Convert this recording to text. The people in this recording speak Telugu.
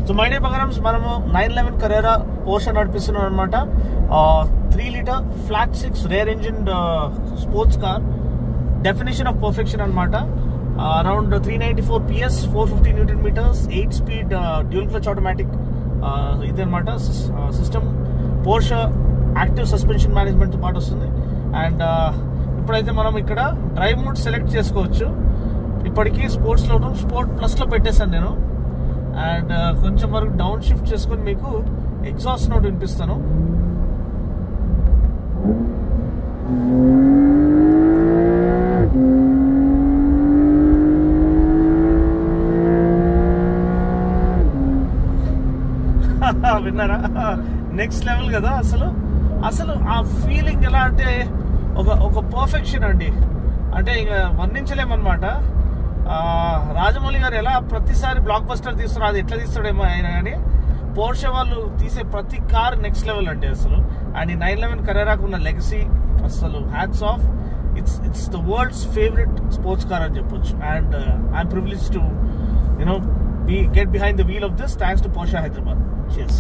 సో మై డే బగరమ్స్ మనము 911 Carrera Porsche నడిపిస్తున్నాం అనమాట. 3 litre flat 6 rear engine sports car, definition of perfection అనమాట. Around 394 PS, 450 Newton meters, 8 speed dual clutch automatic ఇదనమాట సిస్టమ్. పోర్షే యాక్టివ్ సస్పెన్షన్ మేనేజ్మెంట్తో పాటు వస్తుంది. అండ్ ఇప్పుడైతే మనం ఇక్కడ డ్రైవ్ మోడ్ సెలెక్ట్ చేసుకోవచ్చు. ఇప్పటికీ స్పోర్ట్స్లోను స్పోర్ట్ ప్లస్లో పెట్టేశాను నేను. అండ్ కొంచెం వరకు డౌన్ షిఫ్ట్ చేసుకొని మీకు ఎగ్జాస్ట్ నోట్ వినిపిస్తాను. విన్నారా? నెక్స్ట్ లెవెల్ కదా. అసలు ఆ ఫీలింగ్ ఎలా అంటే ఒక పర్ఫెక్షన్ అండి. అంటే ఇక వర్ణించలేమన్నమాట. రాజమౌళి గారు ఎలా ప్రతిసారి బ్లాక్ బస్టర్ తీస్తారో అది ఎట్లా తీస్తాడేమో ఆయన, కానీ పోర్షే వాళ్ళు తీసే ప్రతి కార్ నెక్స్ట్ లెవెల్ అంటే అసలు. అండ్ ఈ 911 Carreraకు ఉన్న లెగసీ అసలు hats off. It's the world's favourite sports car అని చెప్పొచ్చు. And I'm privileged to get behind the wheel of this thanks to Porsche Hyderabad. Cheers.